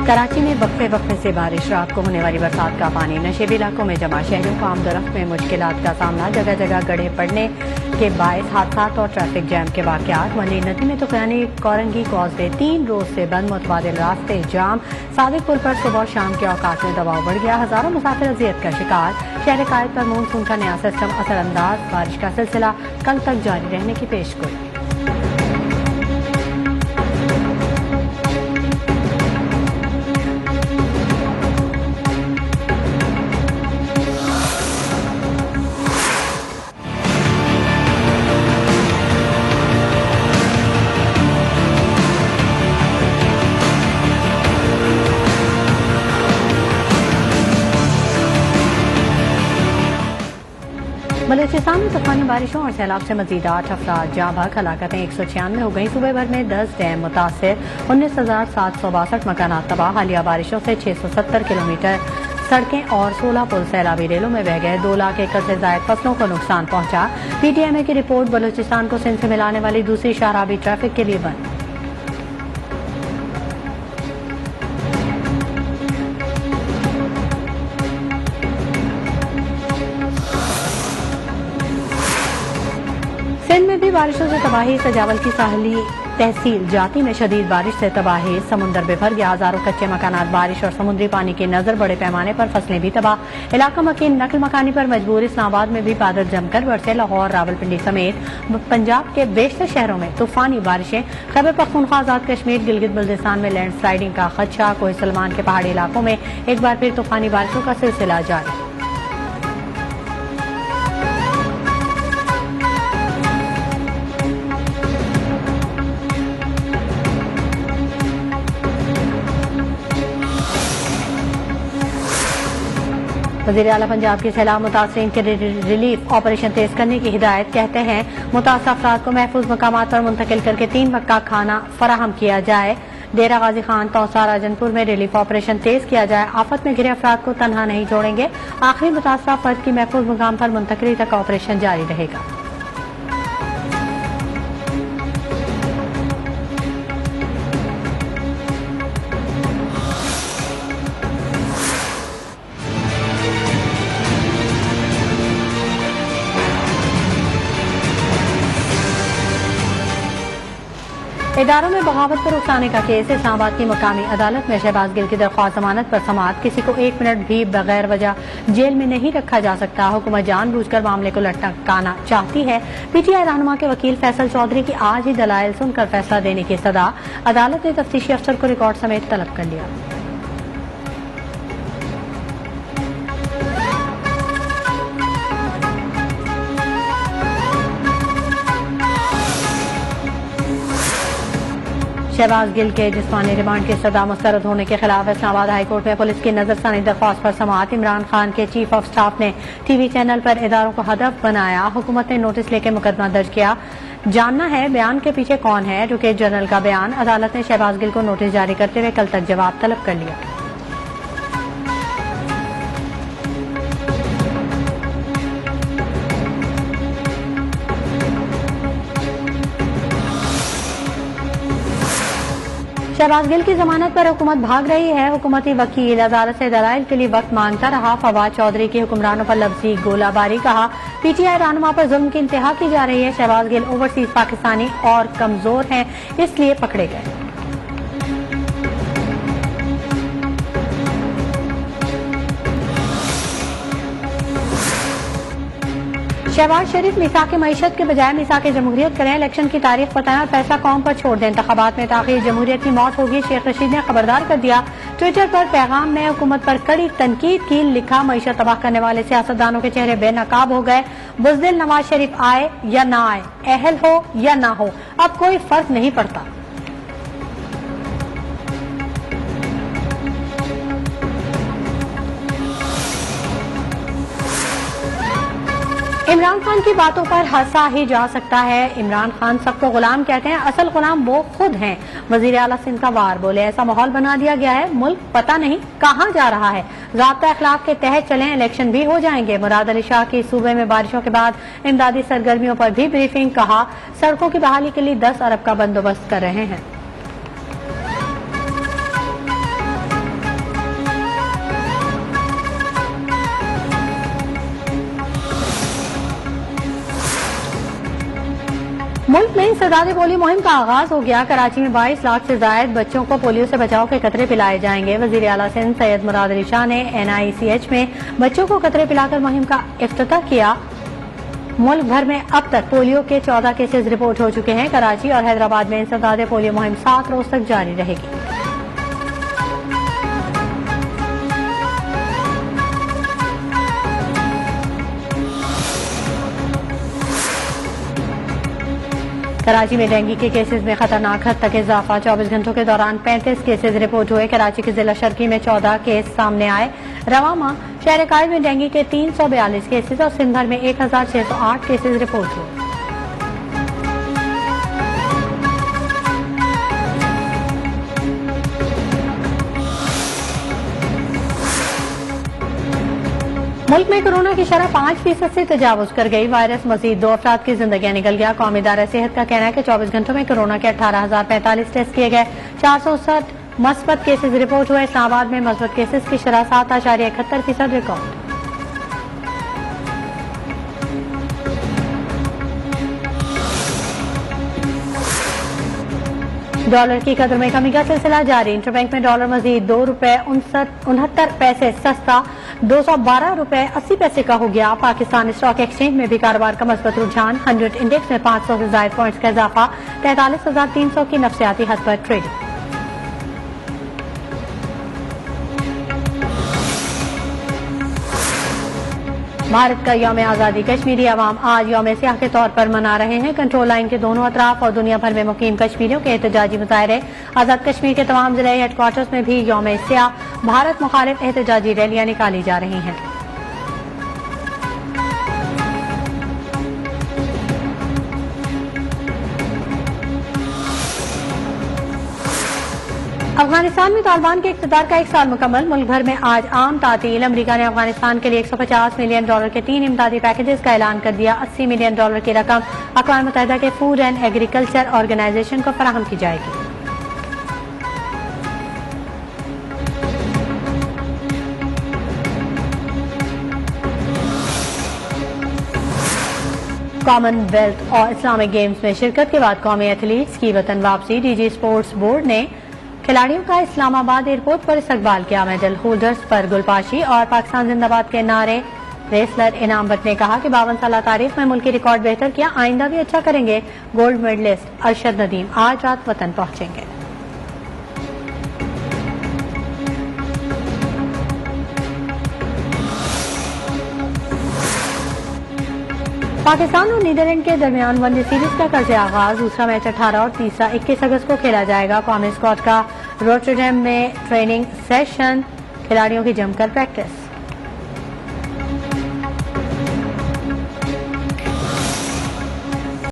कराची में वक्फे वक्फे से बारिश, रात को होने वाली बरसात का पानी नशेबी इलाकों में जमा, शहरों को आमदरफ्त में मुश्किलात का सामना, जगह जगह गड्ढे पड़ने के बायस हादसात और ट्रैफिक जैम के वाकयात। वली नदी में तूफानी कोरंगी कॉजवे 3 रोज से बंद, मुतबादिल रास्ते जाम, सादिक पुल पर सुबह और शाम के औकात में दबाव बढ़ गया, हजारों मुसाफिर अजियत का शिकार। शहर कायद पर मानसून का नया सिस्टम असरअंदाज, बारिश का सिलसिला कल तक जारी रहने की पेशगोई। बलूचिस्तान में तूफानी बारिशों और सैलाब से मजीद 8 अफराद जाँ बहक, हलाकतें 196 हो गई। सुबह भर में 10 डैम मुतासिर, 19,762 मकानात तबाह। हालिया बारिशों से 670 किलोमीटर सड़कें और 16 पुल सैलाबी रेलों में बह गए। 2 लाख एकड़ से जायद फसलों को नुकसान पहुंचा। PTMA की रिपोर्ट, बलूचिस्तान को सिंध से मिलाने वाली दूसरी शाहराबी ट्रैफिक के लिए बंद। सिंध में भी बारिशों से तबाही, सजावल की साहली तहसील जाती में शदीद बारिश से तबाही, समुंदर बिफर गया, हजारों कच्चे मकानात बारिश और समुद्री पानी की नजर, बड़े पैमाने पर फसलें भी तबाह। इलाका मकीन नकल मकानी पर मजबूर, इस्लामाबाद में भी बादल जमकर बरसे। लाहौर, रावलपिंडी समेत पंजाब के बेशतर शहरों में तूफानी बारिशें। खैबर पख्तूनख्वा, आजाद कश्मीर, गिलगित बल्तिस्तान में लैंडस्लाइडिंग का खदशा। कोहे सलमान के पहाड़ी इलाकों में एक बार फिर तूफानी बारिशों का सिलसिला जारी। वज़ीर आला पंजाब की सैलाब मुतासरीन के रिलीफ ऑपरेशन तेज करने की हिदायत। कहते हैं मुतासर अफराद को महफूज मकामात पर मुंतकिल करके 3 वक्त का खाना फराहम किया जाए। डेरा गाजी खान, तौसा, राजनपुर में रिलीफ ऑपरेशन तेज किया जाए। आफत में घिरे अफराद को तनहा नहीं छोड़ेंगे। आखिरी मुतासरा फर्द की महफूज मुकाम पर मुंतकिली तक ऑपरेशन जारी रहेगा। इदारों में बगावत पर उकसाने का केस। इस्लामाबाद की मकामी अदालत में शहबाज गिल की दरख्वास्त जमानत पर समाअत। किसी को 1 मिनट भी बगैर वजह जेल में नहीं रखा जा सकता। हुकूमत जानबूझकर मामले को लटकाना चाहती है। PTI रहनुमा के वकील फैसल चौधरी की आज ही दलाइल सुनकर फैसला देने की सदा। अदालत ने तफ्तीशी अफसर को रिकॉर्ड समेत तलब कर लिया। शहबाज गिल के जिस्मानी रिमांड की सजा मुस्तरद होने के खिलाफ इस्लामाबाद हाईकोर्ट में पुलिस की नजरसानी दरख्वास्त पर समाअत। इमरान खान के चीफ ऑफ स्टाफ ने TV चैनल पर इदारों को हदफ बनाया। हुकूमत ने नोटिस लेकर मुकदमा दर्ज किया। जानना है बयान के पीछे कौन है। एडवोकेट जनरल का बयान। अदालत ने शहबाज गिल को नोटिस जारी करते हुए कल तक जवाब तलब कर लिया। शहबाज गिल की जमानत पर हुकूमत भाग रही है। हुकूमती वकील अदालत से दलाइल के लिए वक्त मांगता रहा। फवाद चौधरी की हुक्मरानों पर लफ्जी गोलाबारी। कहा PTI रहनुमा पर जुल्म की इंतहा की जा रही है। शहबाज गिल ओवरसीज पाकिस्तानी और कमजोर हैं, इसलिए पकड़े गए। शहबाज शरीफ मिसाक मईशत के बजाय मिसाक जमहूरियत करें। इलेक्शन की तारीख बताएं और पैसा कौम पर छोड़ दें। इंतखाबात में ताखीर जमहूरियत की मौत होगी, शेख रशीद ने खबरदार कर दिया। ट्विटर पर पैगाम में हुकूमत पर कड़ी तनकीद की। लिखा मईशत तबाह करने वाले सियासतदानों के चेहरे बेनकाब हो गए। बुज़दिल नवाज शरीफ आए या ना आए, अहल हो या ना हो, अब कोई फर्क नहीं पड़ता। इमरान खान की बातों पर हंसा ही जा सकता है। इमरान खान सबको गुलाम कहते हैं, असल गुलाम वो खुद हैं। वजीर आला सिंध का वार बोले, ऐसा माहौल बना दिया गया है, मुल्क पता नहीं कहां जा रहा है। ज़ाब्ता अखलाक के तहत चलें, इलेक्शन भी हो जाएंगे। मुराद अली शाह की सूबे में बारिशों के बाद इमदादी सरगर्मियों पर भी ब्रीफिंग। कहा सड़कों की बहाली के लिए 10 अरब का बंदोबस्त कर रहे हैं। मुल्क में सदादे पोलियो मुहिम का आगाज हो गया। कराची में 22 लाख से जायद बच्चों को पोलियो से बचाव के कतरे पिलाए जाएंगे। वजीर आला सिंध सैयद मुराद अली शाह ने NICH में बच्चों को कतरे पिलाकर मुहिम का इफ्तिताह किया। मुल्क भर में अब तक पोलियो के 14 केसेज रिपोर्ट हो चुके हैं। कराची और हैदराबाद में सदादे पोलियो मुहिम 7 रोज तक जारी रहेगी। कराची में डेंगू के केसेस में खतरनाक हद तक इजाफा। 24 घंटों के दौरान 35 केसेज रिपोर्ट हुए। कराची के जिला शर्की में 14 केस सामने आए। रवा माह शहर कायद में डेंगू के 342 केसेज और सिंध भर में 1608 केसेज रिपोर्ट हुए। मुल्क में कोरोना की शरह 5% से तजावुज कर गई। वायरस मजीद 2 अफराद की जिंदगी निकल गया। कौमी इदारा सेहत का कहना है कि 24 घंटों में कोरोना के 18,045 टेस्ट किए गए। 460 मस्बत केसेज रिपोर्ट हुए। इस्लामाबाद में मस्बत केसेज की शरह 7.71% रिकॉर्ड। डॉलर की कदर में कमी का सिलसिला जारी। इंटरबैंक में डॉलर मजीद ₹2.69 सस्ता 212 रुपए 80 पैसे का हो गया। पाकिस्तान स्टॉक एक्सचेंज में भी कारोबार का मस्बत रुझान। 100 इंडेक्स में 500 से ज्यादा पॉइंट्स का इजाफा। 43,300 की नफसियाती हद पर ट्रेडिंग। भारत का यौम आज़ादी कश्मीरी अवाम आज यौम सियाह के तौर पर मना रहे हैं। कंट्रोल लाइन के दोनों अतराफ और दुनिया भर में मुकीम कश्मीरियों के एहतजाजी मुजाहरे। आजाद कश्मीर के तमाम जिला हेडक्वार्टर्स में भी यौम सियाह भारत मुखालिफ एहतजाजी रैलियां निकाली जा रही हैं। अफगानिस्तान में तालिबान के इक़्तिदार का 1 साल मुकम्मल। मुल्क भर में आज आम तातील। अमरीका ने अफगानिस्तान के लिए $150 मिलियन के 3 इमदादी पैकेजेस का ऐलान कर दिया। $80 मिलियन की रकम अक़वाम मुत्तहिदा के फूड एंड एग्रीकल्चर ऑर्गेनाइजेशन को फराहम की जाएगी। कॉमनवेल्थ और इस्लामिक गेम्स में शिरकत के बाद कौमी एथलीट्स की वतन वापसी। DG स्पोर्ट्स बोर्ड ने खिलाड़ियों का इस्लामाबाद एयरपोर्ट पर इस्तकबाल किया। मेडल होल्डर्स पर गुलपाशी और पाकिस्तान जिंदाबाद के नारे। रेसलर इनाम भट्ट ने कहा कि 52 साल तारीख में मुल्की रिकॉर्ड बेहतर किया, आइंदा भी अच्छा करेंगे। गोल्ड मेडलिस्ट अरशद नदीम आज रात वतन पहुंचेंगे। पाकिस्तान और नीदरलैंड के दरमियान वनडे सीरीज का कल से आगाज। दूसरा मैच 18 और तीसरा 21 अगस्त को खेला जाएगा। कौमी स्क्वाड का रोटरडैम में ट्रेनिंग सेशन। खिलाड़ियों की जमकर प्रैक्टिस।